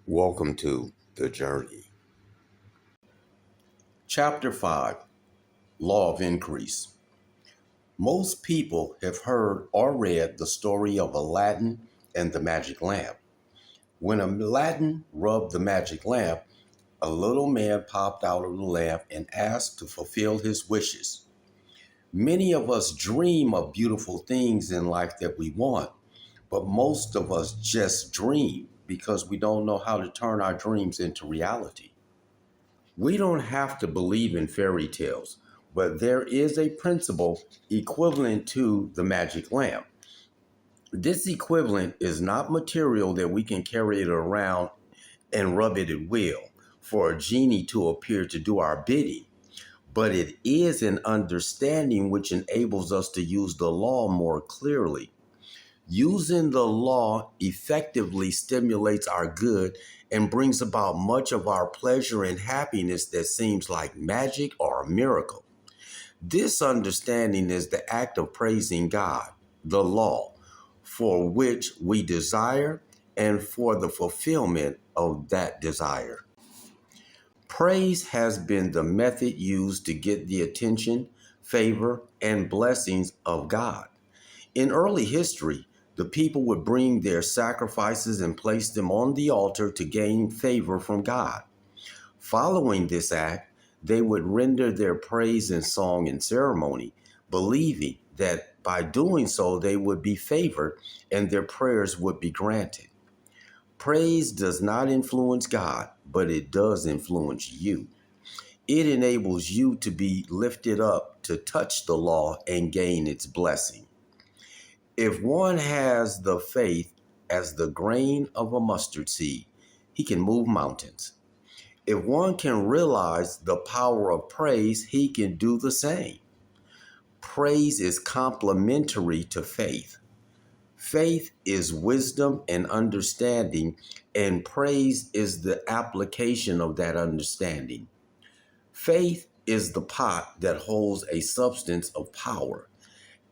Welcome to The Journey. Chapter 5 Law of Increase. Most people have heard or read the story of Aladdin and the magic lamp. When Aladdin rubbed the magic lamp, a little man popped out of the lamp and asked to fulfill his wishes. Many of us dream of beautiful things in life that we want, but most of us just dream because we don't know how to turn our dreams into reality. We don't have to believe in fairy tales, but there is a principle equivalent to the magic lamp. This equivalent is not material that we can carry it around and rub it at will for a genie to appear to do our bidding, but it is an understanding which enables us to use the law more clearly. Using the law effectively stimulates our good and brings about much of our pleasure and happiness that seems like magic or a miracle. This understanding is the act of praising God, the law, for which we desire and for the fulfillment of that desire. Praise has been the method used to get the attention, favor, and blessings of God. In early history, the people would bring their sacrifices and place them on the altar to gain favor from God. Following this act, they would render their praise in song and ceremony, believing that by doing so they would be favored and their prayers would be granted. Praise does not influence God, but it does influence you. It enables you to be lifted up to touch the law and gain its blessing. If one has the faith as the grain of a mustard seed, he can move mountains. If one can realize the power of praise, he can do the same. Praise is complementary to faith. Faith is wisdom and understanding, and praise is the application of that understanding. Faith is the pot that holds a substance of power,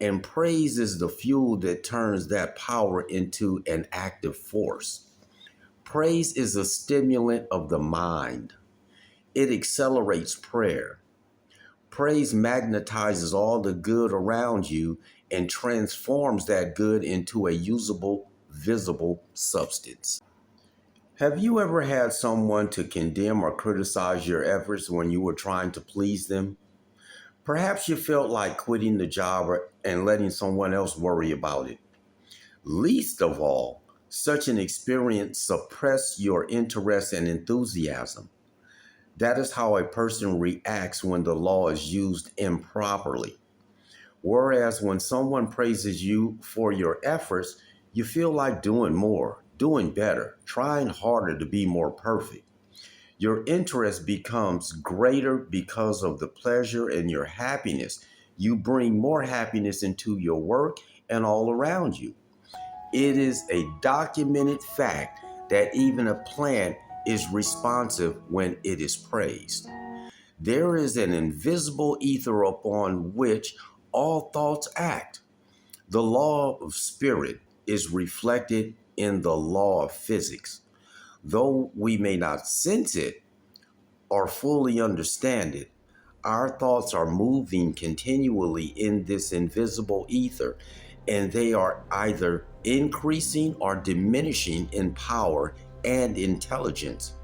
and praise is the fuel that turns that power into an active force. Praise is a stimulant of the mind. It accelerates prayer. Praise magnetizes all the good around you and transforms that good into a usable, visible substance. Have you ever had someone to condemn or criticize your efforts when you were trying to please them? Perhaps you felt like quitting the job and letting someone else worry about it. Least of all, such an experience suppresses your interest and enthusiasm. That is how a person reacts when the law is used improperly. Whereas when someone praises you for your efforts, you feel like doing more, doing better, trying harder to be more perfect. Your interest becomes greater because of the pleasure and your happiness. You bring more happiness into your work and all around you. It is a documented fact that even a plant is responsive when it is praised. There is an invisible ether upon which all thoughts act. The law of spirit is reflected in the law of physics. Though we may not sense it or fully understand it, our thoughts are moving continually in this invisible ether, and they are either increasing or diminishing in power and intelligence.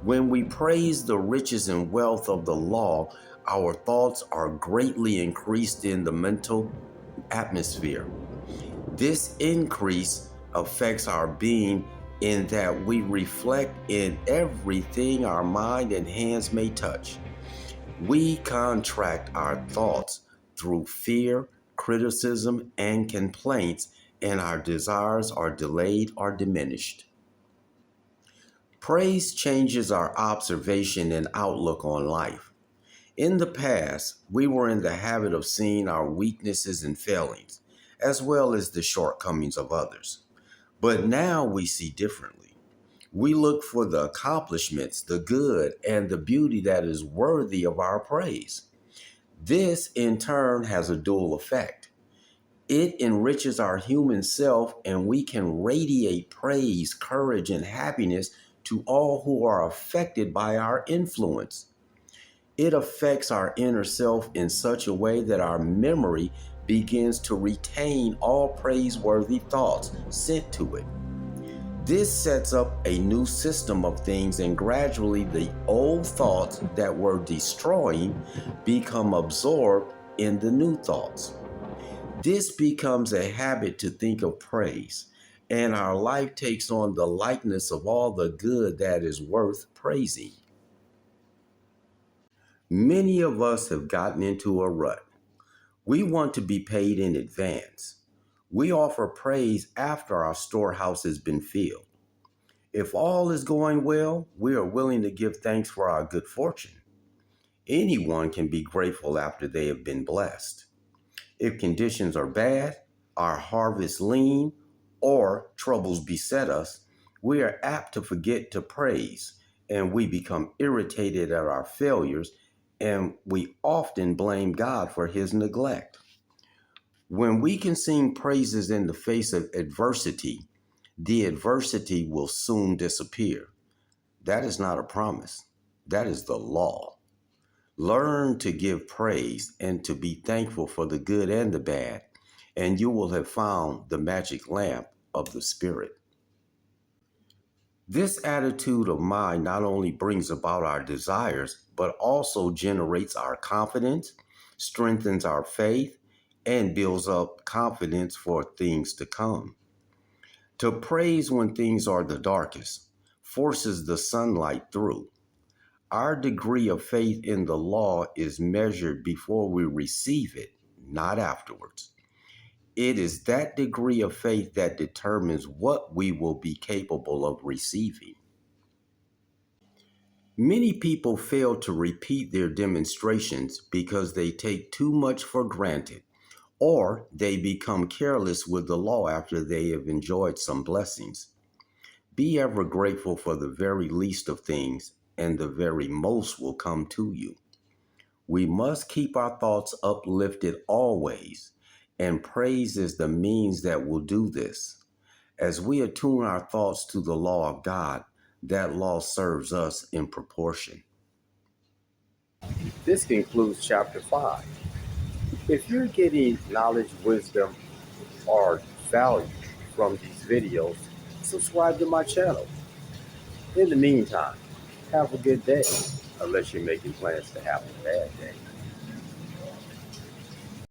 When we praise the riches and wealth of the law, our thoughts are greatly increased in the mental atmosphere. This increase affects our being in that we reflect in everything our mind and hands may touch. We contract our thoughts through fear, criticism, and complaints, and our desires are delayed or diminished. Praise changes our observation and outlook on life. In the past, we were in the habit of seeing our weaknesses and failings, as well as the shortcomings of others. But now we see differently. We look for the accomplishments, the good, and the beauty that is worthy of our praise. This, in turn, has a dual effect. It enriches our human self, and we can radiate praise, courage, and happiness to all who are affected by our influence. It affects our inner self in such a way that our memory begins to retain all praiseworthy thoughts sent to it. This sets up a new system of things, and gradually the old thoughts that were destroying become absorbed in the new thoughts. This becomes a habit to think of praise, and our life takes on the likeness of all the good that is worth praising. Many of us have gotten into a rut. We want to be paid in advance. We offer praise after our storehouse has been filled. If all is going well, we are willing to give thanks for our good fortune. Anyone can be grateful after they have been blessed. If conditions are bad, our harvest lean, or troubles beset us, we are apt to forget to praise, and we become irritated at our failures, and we often blame God for his neglect. When we can sing praises in the face of adversity, the adversity will soon disappear. That is not a promise. That is the law. Learn to give praise and to be thankful for the good and the bad, and you will have found the magic lamp of the Spirit. This attitude of mind not only brings about our desires, but also generates our confidence, strengthens our faith, and builds up confidence for things to come. To praise when things are the darkest forces the sunlight through. Our degree of faith in the law is measured before we receive it, not afterwards. It is that degree of faith that determines what we will be capable of receiving. Many people fail to repeat their demonstrations because they take too much for granted, or they become careless with the law after they have enjoyed some blessings. Be ever grateful for the very least of things, and the very most will come to you. We must keep our thoughts uplifted always, and praise is the means that will do this. As we attune our thoughts to the law of God, that law serves us in proportion. This concludes chapter 5. If you're getting knowledge, wisdom, or value from these videos, subscribe to my channel. In the meantime, have a good day, unless you're making plans to have a bad day.